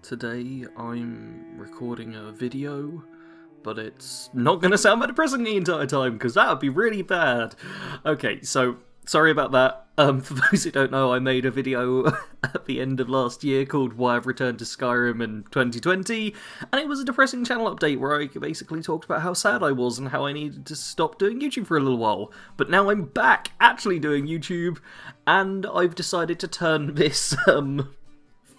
Today I'm recording a video, but it's not going to sound that depressing the entire time, because that would be really bad. Okay, so, sorry about that. For those who don't know, I made a video at the end of last year called Why I've Returned to Skyrim in 2020, and it was a depressing channel update where I basically talked about how sad I was and how I needed to stop doing YouTube for a little while. But now I'm back actually doing YouTube, and I've decided to turn this,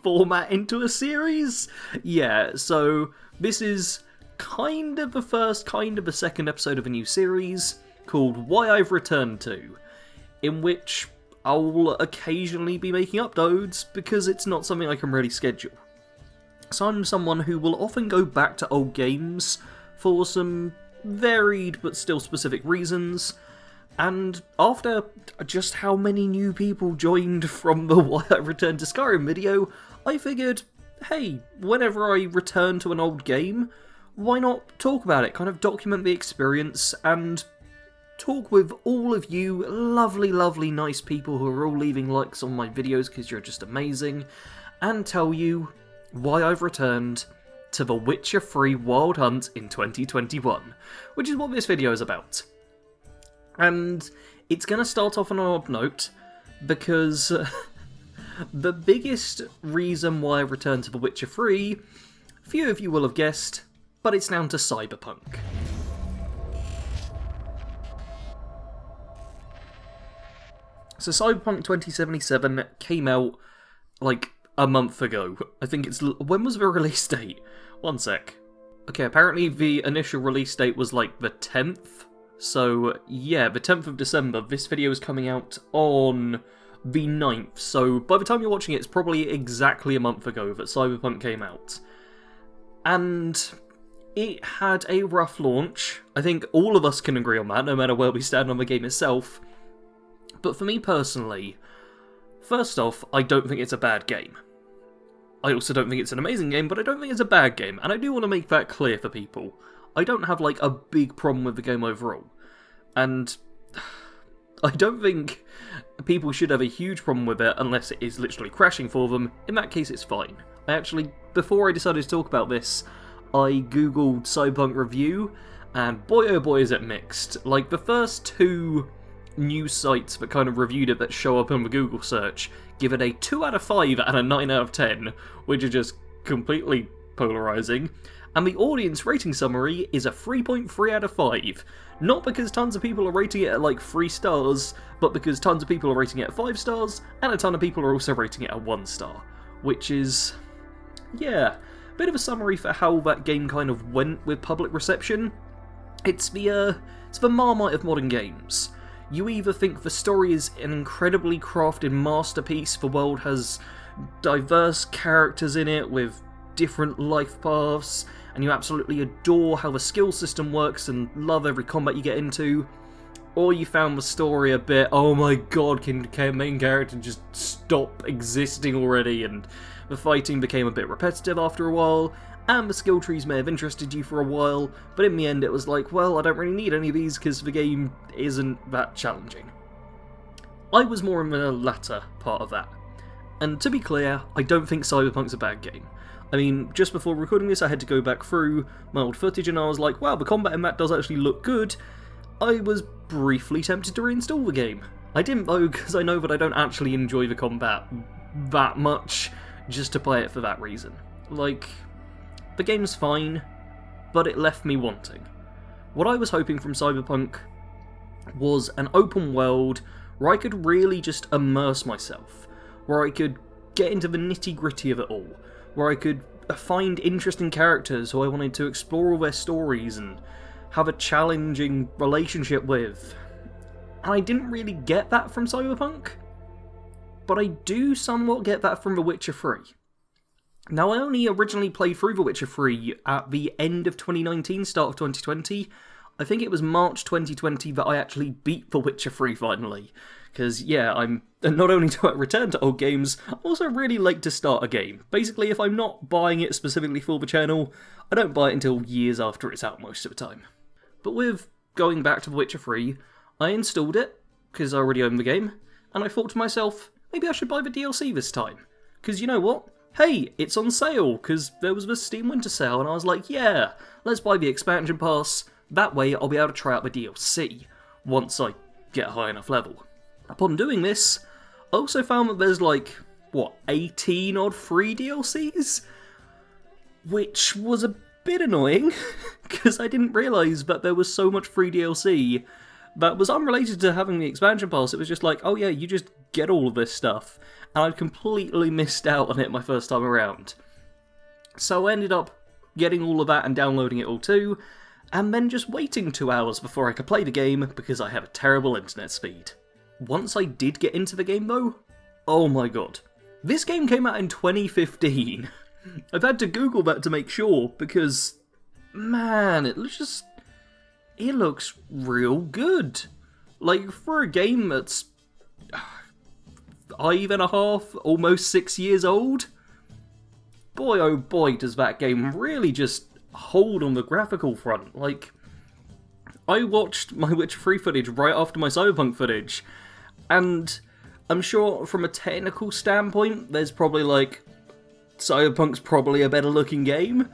format into a series. Yeah, so this is kind of the first, kind of the second episode of a new series called Why I've Returned To, in which I'll occasionally be making uploads because it's not something I can really schedule. So I'm someone who will often go back to old games for some varied but still specific reasons. And after just how many new people joined from the Why I Returned to Skyrim video, I figured, hey, whenever I return to an old game, why not talk about it, kind of document the experience, and talk with all of you lovely, lovely, nice people who are all leaving likes on my videos because you're just amazing, and tell you why I've returned to The Witcher 3 Wild Hunt in 2021, which is what this video is about. And it's going to start off on an odd note, because the biggest reason why I returned to The Witcher 3, few of you will have guessed, but it's down to Cyberpunk. So Cyberpunk 2077 came out like a month ago. I think it's... When was the release date? One sec. Okay, apparently the initial release date was like the 10th. So, yeah, the 10th of December, this video is coming out on the 9th, so by the time you're watching it, it's probably exactly a month ago that Cyberpunk came out. And it had a rough launch. I think all of us can agree on that, no matter where we stand on the game itself. But for me personally, first off, I don't think it's a bad game. I also don't think it's an amazing game, but I don't think it's a bad game, and I do want to make that clear for people. I don't have, like, a big problem with the game overall. And I don't think people should have a huge problem with it unless it is literally crashing for them. In that case, it's fine. I actually, before I decided to talk about this, I googled Cyberpunk review, and boy oh boy is it mixed. Like, the first two news sites that kind of reviewed it that show up in the Google search give it a 2 out of 5 and a 9 out of 10, which are just completely polarizing. And the audience rating summary is a 3.3 out of 5. Not because tons of people are rating it at like 3 stars, but because tons of people are rating it at 5 stars, and a ton of people are also rating it at 1 star. Which is, yeah, a bit of a summary for how that game kind of went with public reception. It's the Marmite of modern games. You either think the story is an incredibly crafted masterpiece, the world has diverse characters in it with different life paths, and you absolutely adore how the skill system works and love every combat you get into, or you found the story a bit, oh my god, can the main character just stop existing already, and the fighting became a bit repetitive after a while, and the skill trees may have interested you for a while, but in the end it was like, well, I don't really need any of these because the game isn't that challenging. I was more in the latter part of that. And to be clear, I don't think Cyberpunk's a bad game. I mean, just before recording this, I had to go back through my old footage and I was like, wow, the combat in that does actually look good. I was briefly tempted to reinstall the game. I didn't though, because I know that I don't actually enjoy the combat that much just to play it for that reason. Like, the game's fine, but it left me wanting. What I was hoping from Cyberpunk was an open world where I could really just immerse myself, where I could get into the nitty-gritty of it all, where I could find interesting characters who I wanted to explore all their stories and have a challenging relationship with. And I didn't really get that from Cyberpunk, but I do somewhat get that from The Witcher 3. Now, I only originally played through The Witcher 3 at the end of 2019, start of 2020. I think it was March 2020 that I actually beat The Witcher 3 finally. Because, yeah, not only do I return to old games, I'm also really late to start a game. Basically, if I'm not buying it specifically for the channel, I don't buy it until years after it's out most of the time. But with going back to The Witcher 3, I installed it, because I already own the game, and I thought to myself, maybe I should buy the DLC this time. Because you know what? hey, it's on sale, because there was a Steam Winter Sale, and I was like, yeah, let's buy the expansion pass, that way I'll be able to try out the DLC, once I get a high enough level. Upon doing this, I also found that there's 18 odd free DLCs? Which was a bit annoying, because I didn't realise that there was so much free DLC that was unrelated to having the expansion pass. It was just like, oh yeah, you just get all of this stuff, and I'd completely missed out on it my first time around. So I ended up getting all of that and downloading it all too, and then just waiting 2 hours before I could play the game because I have a terrible internet speed. Once I did get into the game though, oh my god. This game came out in 2015. I've had to Google that to make sure, because, man, it looks real good. Like, for a game that's 5.5, almost 6 years old, boy oh boy does that game really just hold on the graphical front. Like, I watched my Witcher 3 footage right after my Cyberpunk footage, and I'm sure from a technical standpoint, there's probably Cyberpunk's probably a better looking game,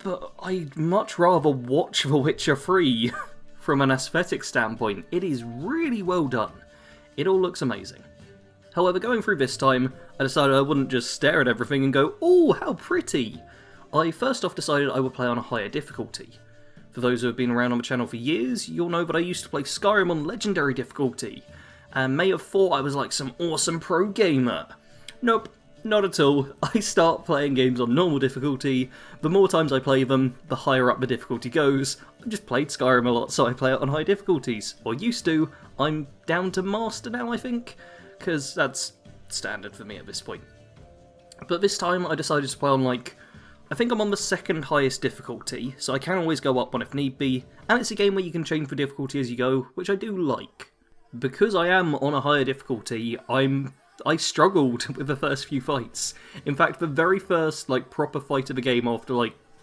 but I'd much rather watch The Witcher 3 from an aesthetic standpoint. It is really well done. It all looks amazing. However, going through this time, I decided I wouldn't just stare at everything and go, oh, how pretty! I first off decided I would play on a higher difficulty. For those who have been around on the channel for years, you'll know that I used to play Skyrim on legendary difficulty, and may have thought I was like some awesome pro gamer. Nope. Not at all. I start playing games on normal difficulty. The more times I play them, the higher up the difficulty goes. I just played Skyrim a lot, so I play it on high difficulties. Or used to. I'm down to Master now, I think, because that's standard for me at this point. But this time I decided to play on, I think I'm on the second highest difficulty, so I can always go up one if need be, and it's a game where you can change the difficulty as you go, which I do like. Because I am on a higher difficulty, I struggled with the first few fights. In fact, the very first, proper fight of the game after,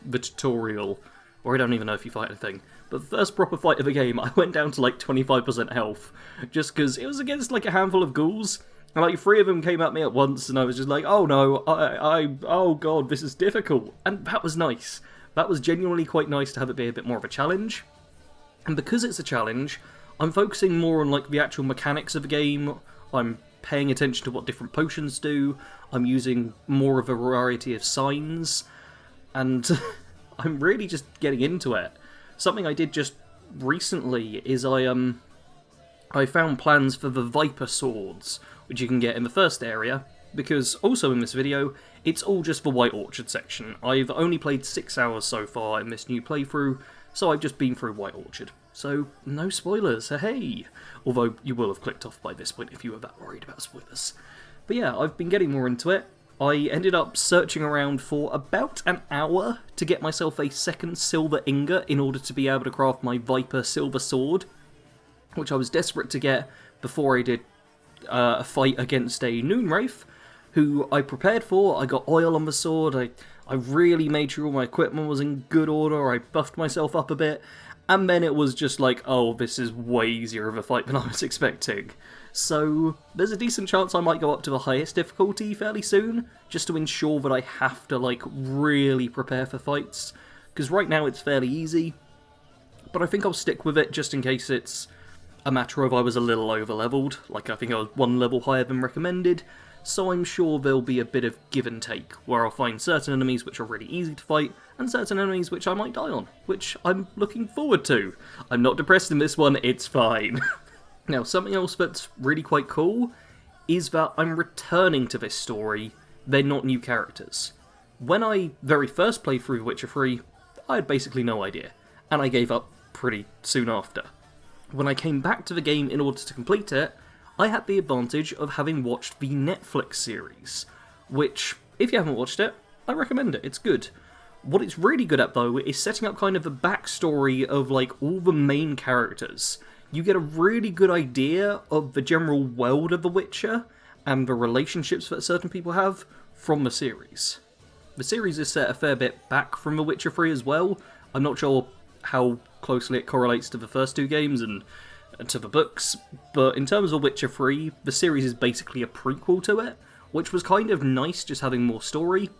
the tutorial, or I don't even know if you fight anything, but the first proper fight of the game, I went down to, 25% health, just because it was against, a handful of ghouls, and, 3 of them came at me at once, and I was just like, oh no, oh god, this is difficult, and that was nice. That was genuinely quite nice to have it be a bit more of a challenge, and because it's a challenge, I'm focusing more on, the actual mechanics of the game. I'm paying attention to what different potions do, I'm using more of a variety of signs, and I'm really just getting into it. Something I did just recently is I found plans for the Viper swords, which you can get in the first area, because also in this video, it's all just the White Orchard section. I've only played 6 hours so far in this new playthrough, so I've just been through White Orchard. So, no spoilers, hey! Although, you will have clicked off by this point if you were that worried about spoilers. But yeah, I've been getting more into it. I ended up searching around for about an hour to get myself a second silver ingot in order to be able to craft my Viper silver sword, which I was desperate to get before I did a fight against a Noon Wraith, who I prepared for. I got oil on the sword, I really made sure all my equipment was in good order, I buffed myself up a bit, and then it was just oh, this is way easier of a fight than I was expecting. So there's a decent chance I might go up to the highest difficulty fairly soon, just to ensure that I have to really prepare for fights, because right now it's fairly easy, but I think I'll stick with it just in case it's a matter of I was a little over-leveled, I think I was 1 level higher than recommended, so I'm sure there'll be a bit of give and take, where I'll find certain enemies which are really easy to fight, and certain enemies which I might die on, which I'm looking forward to. I'm not depressed in this one, it's fine. Now, something else that's really quite cool is that I'm returning to this story. They're not new characters. When I very first played through Witcher 3, I had basically no idea, and I gave up pretty soon after. When I came back to the game in order to complete it, I had the advantage of having watched the Netflix series, which, if you haven't watched it, I recommend it, it's good. What it's really good at, though, is setting up kind of the backstory of, all the main characters. You get a really good idea of the general world of The Witcher, and the relationships that certain people have, from the series. The series is set a fair bit back from The Witcher 3 as well. I'm not sure how closely it correlates to the first 2 games and to the books, but in terms of Witcher 3, the series is basically a prequel to it, which was kind of nice, just having more story,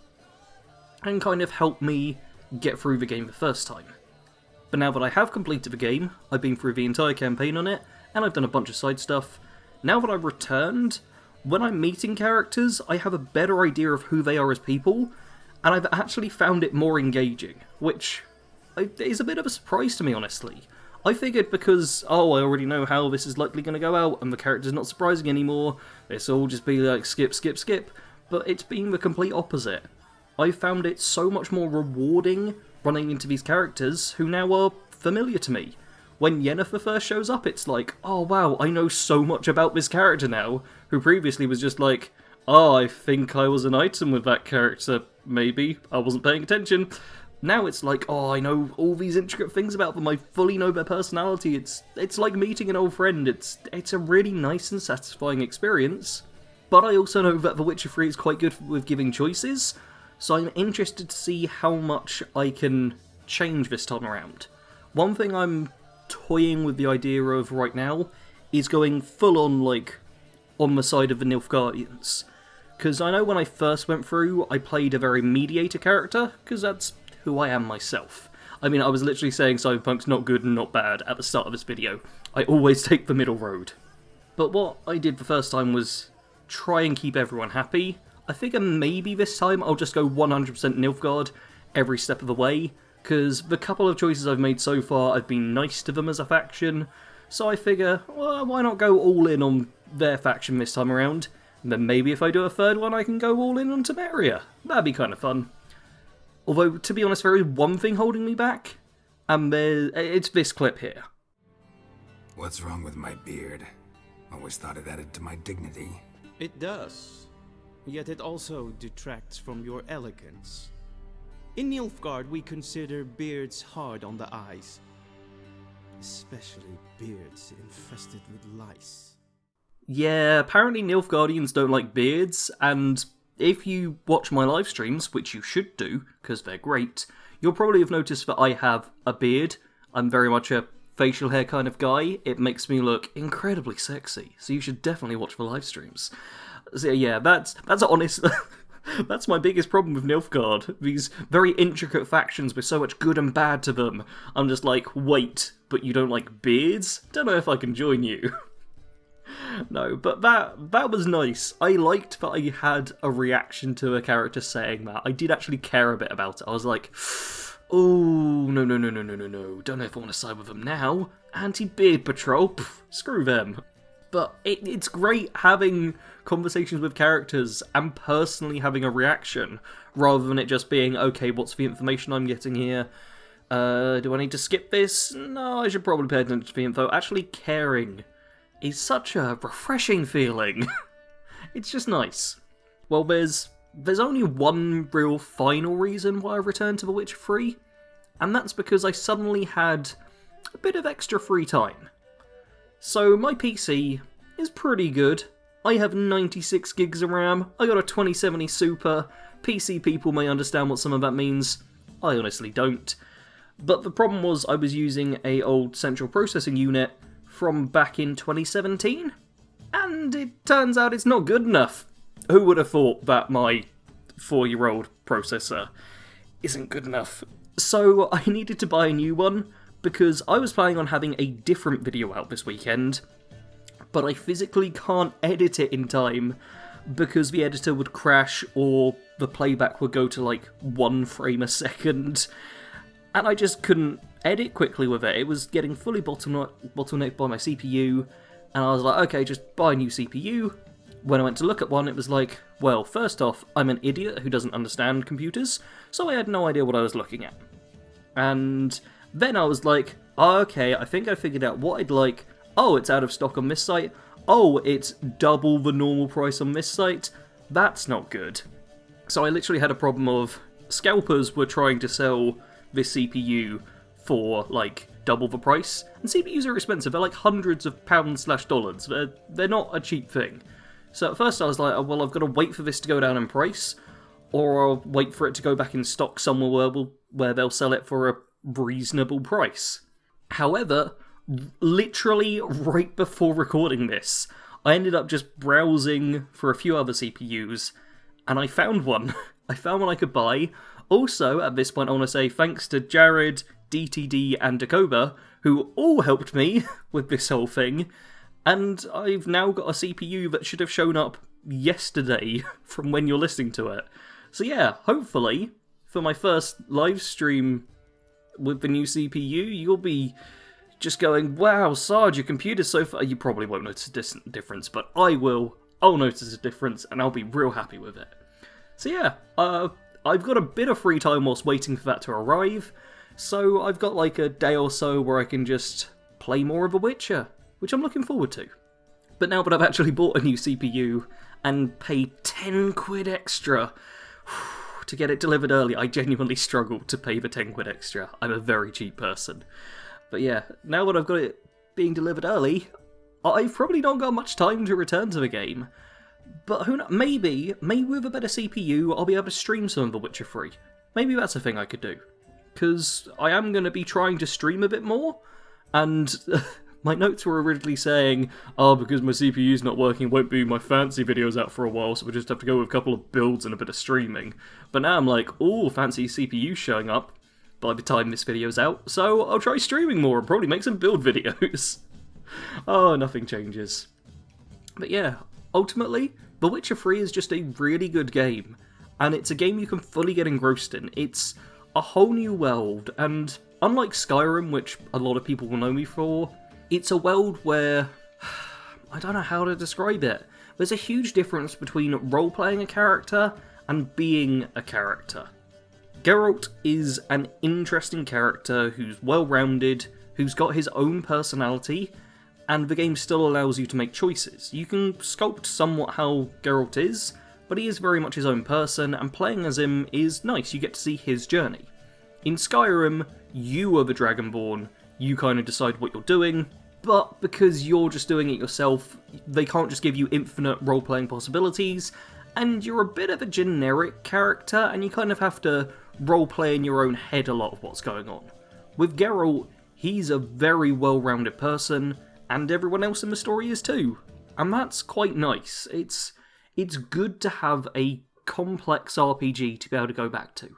and kind of helped me get through the game the first time. But now that I have completed the game, I've been through the entire campaign on it, and I've done a bunch of side stuff. Now that I've returned, when I'm meeting characters, I have a better idea of who they are as people, and I've actually found it more engaging, which is a bit of a surprise to me, honestly. I figured because, I already know how this is likely going to go out, and the character's not surprising anymore, this will just be like skip, skip, skip, but it's been the complete opposite. I found it so much more rewarding running into these characters who now are familiar to me. When Yennefer first shows up, it's like, oh wow, I know so much about this character now, who previously was just like, oh, I think I was an item with that character, maybe, I wasn't paying attention. Now it's like, oh, I know all these intricate things about them, I fully know their personality, it's like meeting an old friend, it's a really nice and satisfying experience. But I also know that The Witcher 3 is quite good with giving choices, so I'm interested to see how much I can change this time around. One thing I'm toying with the idea of right now is going full on, like, on the side of the Nilfgaardians. Because I know when I first went through, I played a very mediator character, because that's who I am myself. I mean, I was literally saying Cyberpunk's not good and not bad at the start of this video. I always take the middle road. But what I did the first time was try and keep everyone happy. I figure maybe this time I'll just go 100% Nilfgaard every step of the way, because the couple of choices I've made so far, I've been nice to them as a faction, so I figure, well, why not go all in on their faction this time around? And then maybe if I do a third one, I can go all in on Temeria. That'd be kind of fun. Although, to be honest, there is one thing holding me back, and it's this clip here. What's wrong with my beard? Always thought it added to my dignity. It does. Yet it also detracts from your elegance. In Nilfgaard, we consider beards hard on the eyes. Especially beards infested with lice. Yeah, apparently Nilfgaardians don't like beards, and if you watch my live streams, which you should do, because they're great, you'll probably have noticed that I have a beard. I'm very much a facial hair kind of guy. It makes me look incredibly sexy, so you should definitely watch the live streams. So yeah, that's honest. That's my biggest problem with Nilfgaard. These very intricate factions with so much good and bad to them. I'm just like, wait, but you don't like beards? Don't know if I can join you. No, but that was nice. I liked that I had a reaction to a character saying that. I did actually care a bit about it. I was like, oh, no. Don't know if I want to side with them now. Anti-beard patrol? Pff, screw them. But it's great having conversations with characters and personally having a reaction, rather than it just being, okay, what's the information I'm getting here? Do I need to skip this? No, I should probably pay attention to the info. Actually caring is such a refreshing feeling. It's just nice. Well, there's only one real final reason why I returned to The Witcher 3, and that's because I suddenly had a bit of extra free time. So my PC is pretty good. I have 96 gigs of RAM, I got a 2070 Super. PC people may understand what some of that means. I honestly don't. But the problem was I was using a old central processing unit from back in 2017, and it turns out it's not good enough. Who would have thought that my 4-year-old processor isn't good enough? So I needed to buy a new one, because I was planning on having a different video out this weekend, but I physically can't edit it in time because the editor would crash or the playback would go to like 1 frame a second, and I just couldn't edit quickly with it. It was getting fully bottlenecked by my CPU, and I was like, okay, just buy a new CPU. When I went to look at one, it was like, well, first off, I'm an idiot who doesn't understand computers, so I had no idea what I was looking at. And then I was like, oh, okay, I think I figured out what I'd like. Oh, it's out of stock on this site. Oh, it's double the normal price on this site. That's not good. So I literally had a problem of scalpers were trying to sell this CPU for, like, double the price. And CPUs are expensive. They're like hundreds of pounds/dollars. They're not a cheap thing. So at first I was like, oh, well, I've got to wait for this to go down in price, or I'll wait for it to go back in stock somewhere where they'll sell it for a reasonable price. However, literally right before recording this, I ended up just browsing for a few other CPUs, and I found one. I found one I could buy. Also, at this point, I want to say thanks to Jared, DTD, and Dakoba, who all helped me with this whole thing, and I've now got a CPU that should have shown up yesterday from when you're listening to it. So yeah, hopefully, for my first live stream with the new CPU, you'll be just going, wow, Sarge, your computer's so far. You probably won't notice a difference, but I will. I'll notice a difference, and I'll be real happy with it. So yeah, I've got a bit of free time whilst waiting for that to arrive, so I've got like a day or so where I can just play more of The Witcher, which I'm looking forward to. But now that I've actually bought a new CPU and paid 10 quid extra to get it delivered early, I genuinely struggle to pay the 10 quid extra. I'm a very cheap person. But yeah, now that I've got it being delivered early, I've probably not got much time to return to the game. But who knows, maybe with a better CPU, I'll be able to stream some of The Witcher 3. Maybe that's a thing I could do. Because I am going to be trying to stream a bit more, and my notes were originally saying, oh, because my CPU's not working, won't be my fancy videos out for a while, so we'll just have to go with a couple of builds and a bit of streaming. But now I'm like, oh, fancy CPU showing up by the time this video's out, so I'll try streaming more and probably make some build videos. Oh, nothing changes. But yeah, ultimately, The Witcher 3 is just a really good game, and it's a game you can fully get engrossed in. It's a whole new world, and unlike Skyrim, which a lot of people will know me for, it's a world where, I don't know how to describe it. There's a huge difference between role-playing a character and being a character. Geralt is an interesting character who's well-rounded, who's got his own personality, and the game still allows you to make choices. You can sculpt somewhat how Geralt is, but he is very much his own person, and playing as him is nice. You get to see his journey. In Skyrim, you are the Dragonborn, you kind of decide what you're doing, but because you're just doing it yourself, they can't just give you infinite role-playing possibilities, and you're a bit of a generic character, and you kind of have to role-play in your own head a lot of what's going on. With Geralt, he's a very well-rounded person, and everyone else in the story is too. And that's quite nice. It's good to have a complex RPG to be able to go back to.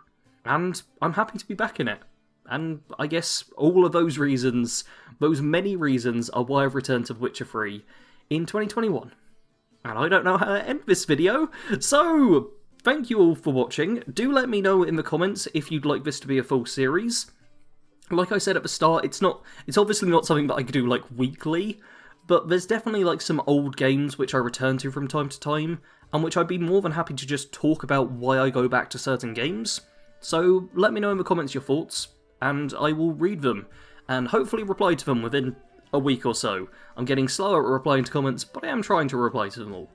And I'm happy to be back in it. And I guess all of those reasons, those many reasons, are why I've returned to Witcher 3 in 2021. And I don't know how to end this video, so thank you all for watching. Do let me know in the comments if you'd like this to be a full series. Like I said at the start, it's obviously not something that I could do like weekly, but there's definitely like some old games which I return to from time to time, and which I'd be more than happy to just talk about why I go back to certain games. So let me know in the comments your thoughts, and I will read them, and hopefully reply to them within a week or so. I'm getting slower at replying to comments, but I am trying to reply to them all.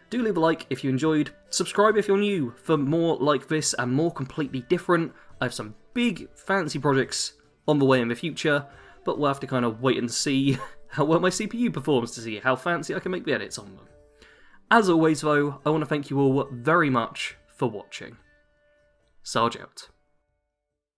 Do leave a like if you enjoyed, subscribe if you're new for more like this and more completely different. I have some big fancy projects on the way in the future, but we'll have to kind of wait and see how well my CPU performs to see how fancy I can make the edits on them. As always though, I want to thank you all very much for watching. Sarge out.